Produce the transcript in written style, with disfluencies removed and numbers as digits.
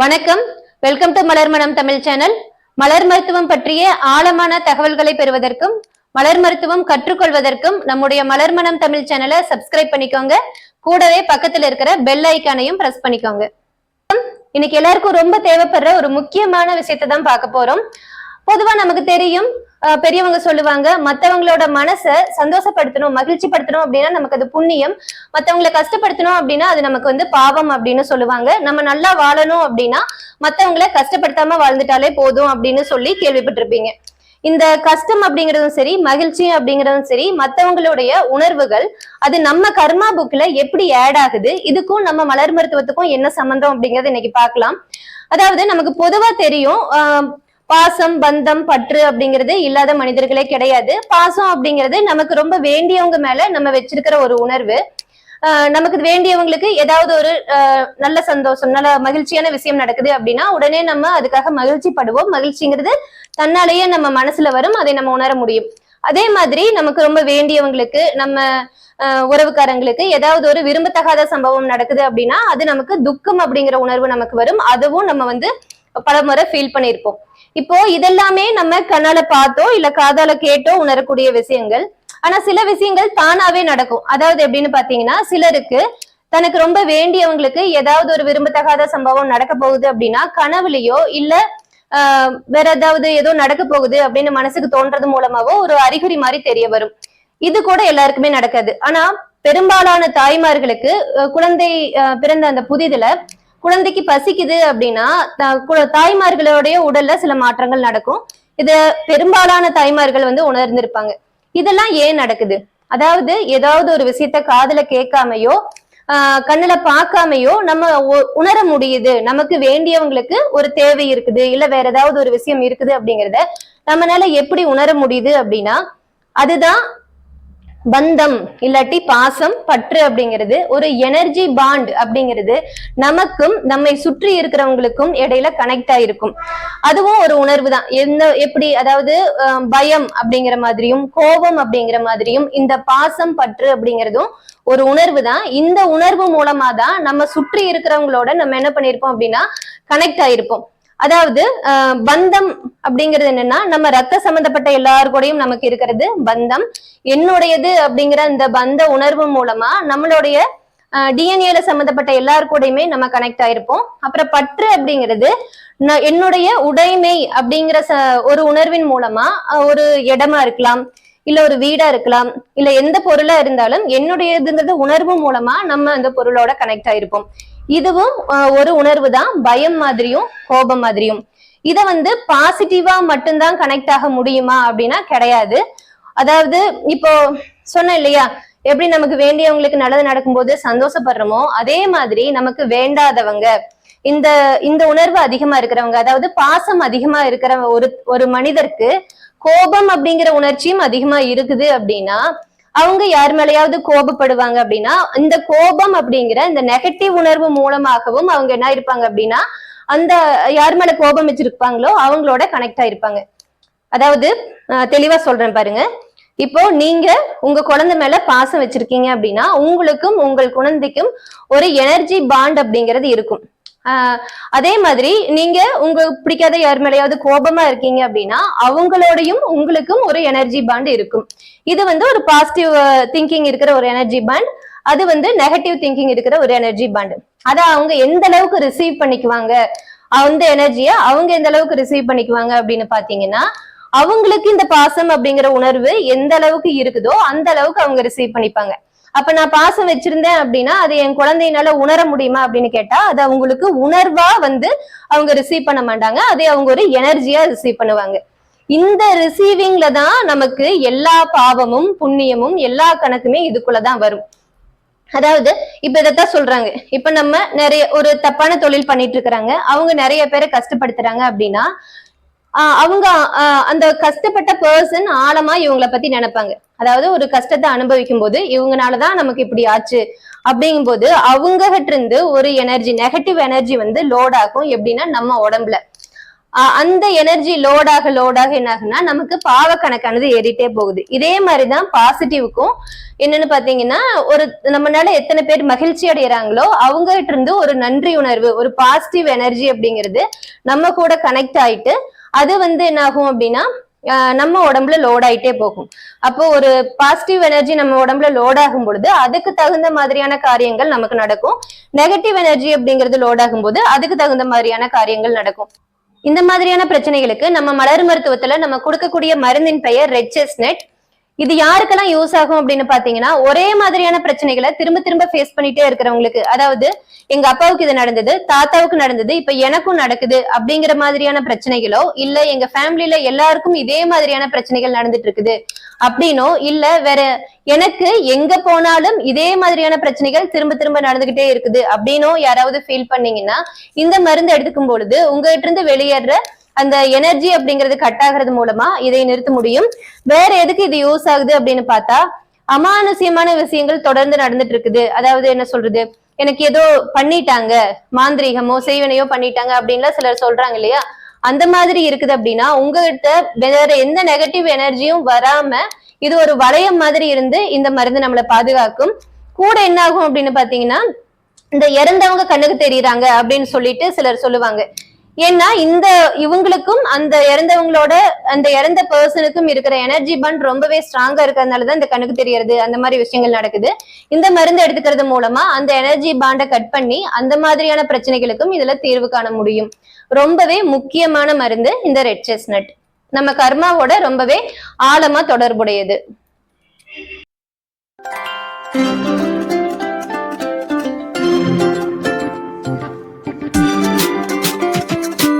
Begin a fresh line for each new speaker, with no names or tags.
வணக்கம். Welcome to மலர் மனம் Tamil channel. மலர் மருத்துவம் பற்றிய ஆழமான தகவல்களை பெறுவதற்கும் மலர் மருத்துவம் கற்றுக்கொள்வதற்கும் நம்முடைய மலர் மனம் தமிழ் சேனலை சப்ஸ்கிரைப் பண்ணிக்கோங்க. கூடவே பக்கத்துல இருக்கிற பெல் ஐக்கானையும் பிரஸ் பண்ணிக்கோங்க. இன்னைக்கு எல்லாருக்கும் ரொம்ப தேவைப்படுற ஒரு முக்கியமான விஷயத்தை தான் பார்க்க போறோம். பொதுவா நமக்கு தெரியும், பெரியவங்க சொல்லுவாங்க, மத்தவங்களோட மனசை சந்தோஷப்படுத்தணும், மகிழ்ச்சி படுத்தணும் அப்படின்னா நமக்கு அது புண்ணியம், மத்தவங்களை கஷ்டப்படுத்தணும் அப்படின்னா அது நமக்கு பாவம் அப்படின்னு சொல்லுவாங்க. நம்ம நல்லா வாழணும் அப்படின்னா மத்தவங்களை கஷ்டப்படுத்தாம வாழ்ந்துட்டாலே போதும் அப்படின்னு சொல்லி கேள்விப்பட்டிருப்பீங்க. இந்த கஷ்டம் அப்படிங்கிறதும் சரி, மகிழ்ச்சி அப்படிங்கிறதும் சரி, மத்தவங்களுடைய உணர்வுகள் அது நம்ம கர்மா புக்ல எப்படி ஆட் ஆகுது, இதுக்கும் நம்ம மலர் மருத்துவத்துக்கும் என்ன சம்பந்தம் அப்படிங்கறது இன்னைக்கு பார்க்கலாம். அதாவது நமக்கு பொதுவா தெரியும், பாசம், பந்தம், பற்று அப்படிங்கிறது இல்லாத மனிதர்களே கிடையாது. பாசம் அப்படிங்கிறது நமக்கு ரொம்ப வேண்டியவங்க மேல நம்ம வச்சிருக்கிற ஒரு உணர்வு. நமக்கு வேண்டியவங்களுக்கு ஏதாவது ஒரு நல்ல சந்தோஷம், நல்ல மகிழ்ச்சியான விஷயம் நடக்குது அப்படின்னா உடனே நம்ம அதுக்காக மகிழ்ச்சி படுவோம். மகிழ்ச்சிங்கிறது தன்னாலேயே நம்ம மனசுல வரும், அதை நம்ம உணர முடியும். அதே மாதிரி நமக்கு ரொம்ப வேண்டியவங்களுக்கு, நம்ம உறவுக்காரங்களுக்கு ஏதாவது ஒரு விரும்பத்தகாத சம்பவம் நடக்குது அப்படின்னா அது நமக்கு துக்கம் அப்படிங்கிற உணர்வு நமக்கு வரும். அதுவும் நம்ம பல முறை ஃபீல் பண்ணியிருப்போம். இப்போ இதெல்லாமே நம்ம கண்ணால பார்த்தோ இல்ல காதால கேட்டோ உணரக்கூடிய விஷயங்கள். ஆனா சில விஷயங்கள் தானாவே நடக்கும். அதாவது எப்படின்னு பாத்தீங்கன்னா, சிலருக்கு தனக்கு ரொம்ப வேண்டியவங்களுக்கு ஏதாவது ஒரு விரும்பத்தகாத சம்பவம் நடக்க போகுது அப்படின்னா கனவுலயோ இல்ல வேற ஏதாவது ஏதோ நடக்க போகுது அப்படின்னு மனசுக்கு தோன்றது மூலமாவோ ஒரு அறிகுறி மாதிரி தெரிய வரும். இது கூட எல்லாருக்குமே நடக்காது. ஆனா பெரும்பாலான தாய்மார்களுக்கு குழந்தை பிறந்த அந்த புதிதுல குழந்தைக்கு பசிக்குது அப்படின்னா தாய்மார்களுடைய உடல்ல சில மாற்றங்கள் நடக்கும். இத பெரும்பாலான தாய்மார்கள் உணர்ந்திருப்பாங்க. இதெல்லாம் ஏன் நடக்குது? அதாவது ஏதாவது ஒரு விஷயத்த காதுல கேட்காமையோ கண்ணுல பார்க்காமையோ நம்ம உணர முடியுது, நமக்கு வேண்டியவங்களுக்கு ஒரு தேவை இருக்குது இல்ல வேற ஏதாவது ஒரு விஷயம் இருக்குது அப்படிங்கிறத நம்மளால எப்படி உணர முடியுது அப்படின்னா அதுதான் பந்தம் இல்லாட்டி பாசம், பற்று அப்படிங்கிறது. ஒரு எனர்ஜி பாண்ட் அப்படிங்கிறது நமக்கும் நம்மை சுற்றி இருக்கிறவங்களுக்கும் இடையில கனெக்ட் ஆயிருக்கும். அதுவும் ஒரு உணர்வு தான். எப்படி, அதாவது பயம் அப்படிங்கிற மாதிரியும் கோபம் அப்படிங்கிற மாதிரியும் இந்த பாசம், பற்று அப்படிங்கிறதும் ஒரு உணர்வு தான். இந்த உணர்வு மூலமா தான் நம்ம சுற்றி இருக்கிறவங்களோட நம்ம என்ன பண்ணிருப்போம் அப்படின்னா கனெக்ட் ஆயிருப்போம். அதாவது பந்தம் அப்படிங்கிறது என்னன்னா, நம்ம ரத்த சம்பந்தப்பட்ட எல்லாரு கூடயும் நமக்கு இருக்கிறது பந்தம். என்னுடையது அப்படிங்கிற இந்த பந்த உணர்வு மூலமா நம்மளுடைய டிஎன்ஏல சம்பந்தப்பட்ட எல்லாரு கூடயுமே நம்ம கனெக்ட் ஆயிருப்போம். அப்புறம் பற்று அப்படிங்கிறது என்னுடைய உடைமை அப்படிங்கிற ஒரு உணர்வின் மூலமா ஒரு இடமா இருக்கலாம், இல்ல ஒரு வீடா இருக்கலாம், இல்ல எந்த பொருளா இருந்தாலும் என்னுடையதுங்கிறது உணர்வு மூலமா நம்ம அந்த பொருளோட கனெக்ட் ஆயிருப்போம். இதுவும் ஒரு உணர்வு தான், பயம் மாதிரியும் கோபம் மாதிரியும். இத பாசிட்டிவா மட்டும்தான் கனெக்ட் ஆக முடியுமா அப்படின்னா கிடையாது. அதாவது இப்போ சொன்னேன் இல்லையா, எப்படி நமக்கு வேண்டியவங்களுக்கு நல்லது நடக்கும்போது சந்தோஷப்படுறோமோ அதே மாதிரி நமக்கு வேண்டாதவங்க, இந்த இந்த உணர்வு அதிகமா இருக்கிறவங்க, அதாவது பாசம் அதிகமா இருக்கிற ஒரு மனிதருக்கு கோபம் அப்படிங்கிற உணர்ச்சியும் அதிகமா இருக்குது அப்படின்னா அவங்க யார் மேலேயாவது கோபப்படுவாங்க அப்படின்னா இந்த கோபம் அப்படிங்கிற இந்த நெகட்டிவ் உணர்வு மூலமாகவும் அவங்க என்ன இருப்பாங்க அப்படின்னா அந்த யார் மேல கோபம் வச்சிருப்பாங்களோ அவங்களோட கனெக்ட் ஆயிருப்பாங்க. அதாவது தெளிவா சொல்றேன் பாருங்க. இப்போ நீங்க உங்க குழந்தை மேல பாசம் வச்சிருக்கீங்க அப்படின்னா உங்களுக்கும் உங்கள் குழந்தைக்கும் ஒரு எனர்ஜி பாண்ட் அப்படிங்கிறது இருக்கும். அதே மாதிரி நீங்க உங்களுக்கு பிடிக்காத யார் மேலேயாவது கோபமா இருக்கீங்க அப்படின்னா அவங்களோடையும் உங்களுக்கும் ஒரு எனர்ஜி பாண்ட் இருக்கும். இது ஒரு பாசிட்டிவ் திங்கிங் இருக்கிற ஒரு எனர்ஜி பாண்ட், அது நெகட்டிவ் திங்கிங் இருக்கிற ஒரு எனர்ஜி பாண்ட். அத அவங்க எந்த அளவுக்கு ரிசீவ் பண்ணிக்குவாங்க, அந்த எனர்ஜியை அவங்க எந்த அளவுக்கு ரிசீவ் பண்ணிக்குவாங்க அப்படின்னு பாத்தீங்கன்னா அவங்களுக்கு இந்த பாசம் அப்படிங்கிற உணர்வு எந்த அளவுக்கு இருக்குதோ அந்த அளவுக்கு அவங்க ரிசீவ் பண்ணிப்பாங்க. அப்ப நான் பாசம் வச்சிருந்தேன் அப்படின்னா அது என் குழந்தையினால உணர முடியுமா அப்படின்னு கேட்டா அது அவங்களுக்கு உணர்வா அவங்க ரிசீவ் பண்ண மாட்டாங்க, அதை அவங்க ஒரு எனர்ஜியா ரிசீவ் பண்ணுவாங்க. இந்த ரிசீவிங்ல தான் நமக்கு எல்லா பாவமும் புண்ணியமும் எல்லா கணக்குமே இதுக்குள்ளதான் வரும். அதாவது இப்ப இதைத்தான் சொல்றாங்க, இப்ப நம்ம நிறைய ஒரு தப்பான தொழில் பண்ணிட்டு இருக்கிறாங்க, அவங்க நிறைய பேரை கஷ்டப்படுத்துறாங்க அப்படின்னா அவங்க அந்த கஷ்டப்பட்ட பர்சன் ஆழமா இவங்களை பத்தி நினைப்பாங்க. அதாவது ஒரு கஷ்டத்தை அனுபவிக்கும் போது இவங்கனாலதான் நமக்கு இப்படி ஆச்சு அப்படிங்கும் போது அவங்க கிட்ட இருந்து ஒரு எனர்ஜி, நெகட்டிவ் எனர்ஜி லோட் ஆகும். எப்படின்னா நம்ம உடம்புல அந்த எனர்ஜி லோடாக என்ன ஆகுன்னா நமக்கு பாவ கணக்கானது ஏறிட்டே போகுது. இதே மாதிரிதான் பாசிட்டிவுக்கும் என்னன்னு பாத்தீங்கன்னா, ஒரு நம்மளால எத்தனை பேர் மகிழ்ச்சி அடைகிறாங்களோ அவங்க கிட்ட இருந்து ஒரு நன்றி உணர்வு, ஒரு பாசிட்டிவ் எனர்ஜி அப்படிங்கிறது நம்ம கூட கனெக்ட் ஆயிட்டு அது என்ன ஆகும் அப்படின்னா நம்ம உடம்புல லோட் ஆயிட்டே போகும். அப்போ ஒரு பாசிட்டிவ் எனர்ஜி நம்ம உடம்புல லோட் ஆகும் பொழுது அதுக்கு தகுந்த மாதிரியான காரியங்கள் நமக்கு நடக்கும். நெகட்டிவ் எனர்ஜி அப்படிங்கிறது லோட் ஆகும் போது அதுக்கு தகுந்த மாதிரியான காரியங்கள் நடக்கும். இந்த மாதிரியான பிரச்சனைகளுக்கு நம்ம மலர் மருத்துவத்துல நம்ம கொடுக்கக்கூடிய மருந்தின் பெயர் ரெட் செஸ்னட். இது யாருக்கெல்லாம் யூஸ் ஆகும் அப்படின்னு பாத்தீங்கன்னா, ஒரே மாதிரியான பிரச்சனைகளை திரும்ப திரும்ப ஃபேஸ் பண்ணிட்டே இருக்கிறவங்களுக்கு, அதாவது எங்க அப்பாவுக்கு இது நடந்தது, தாத்தாவுக்கு நடந்தது, இப்ப எனக்கும் நடக்குது அப்படிங்கிற மாதிரியான பிரச்சனைகளோ, இல்ல எங்க ஃபேமிலியில எல்லாருக்கும் இதே மாதிரியான பிரச்சனைகள் நடந்துட்டு இருக்குது அப்படின்னோ, இல்ல வேற எனக்கு எங்க போனாலும் இதே மாதிரியான பிரச்சனைகள் திரும்ப திரும்ப நடந்துகிட்டே இருக்குது அப்படின்னோ யாராவது ஃபீல் பண்ணீங்கன்னா, இந்த மருந்து எடுத்துக்கும் பொழுது உங்ககிட்ட இருந்து வெளியேற அந்த எனர்ஜி அப்படிங்கிறது கட் ஆகிறது மூலமா இதை நிறுத்த முடியும். வேற எதுக்கு இது யூஸ் ஆகுது அப்படின்னு பார்த்தா, அமானுஷ்யமான விஷயங்கள் தொடர்ந்து நடந்துட்டு இருக்குது. அதாவது என்ன சொல்றது, எனக்கு ஏதோ பண்ணிட்டாங்க, மாந்திரீகமோ செய்வனையோ பண்ணிட்டாங்க அப்படின்லாம் சிலர் சொல்றாங்க இல்லையா, அந்த மாதிரி இருக்குது அப்படின்னா உங்ககிட்ட வேற எந்த நெகட்டிவ் எனர்ஜியும் வராம இது ஒரு வளையம் மாதிரி இருந்து இந்த மருந்து நம்மளை பாதுகாக்கும். கூட என்ன ஆகும் அப்படின்னு பாத்தீங்கன்னா, இந்த இறந்தவங்க கண்ணுக்கு தெரியுறாங்க அப்படின்னு சொல்லிட்டு சிலர் சொல்லுவாங்க. ஏன்னா இவங்களுக்கும் அந்த இறந்தவங்களோட அந்த இறந்த பர்சனுக்கும் இருக்கிற எனர்ஜி பாண்ட் ரொம்பவே ஸ்ட்ராங்கா இருக்கிறதுனாலதான் இந்த கண்ணுக்கு தெரியறது அந்த மாதிரி விஷயங்கள் நடக்குது. இந்த மருந்து எடுத்துக்கிறது மூலமா அந்த எனர்ஜி பாண்டை கட் பண்ணி அந்த மாதிரியான பிரச்சனைகளுக்கும் இதுல தீர்வு காண முடியும். ரொம்பவே முக்கியமான மருந்து இந்த ரெட் செஸ்னட். நம்ம கர்மாவோட ரொம்பவே ஆழமா தொடர்புடையது.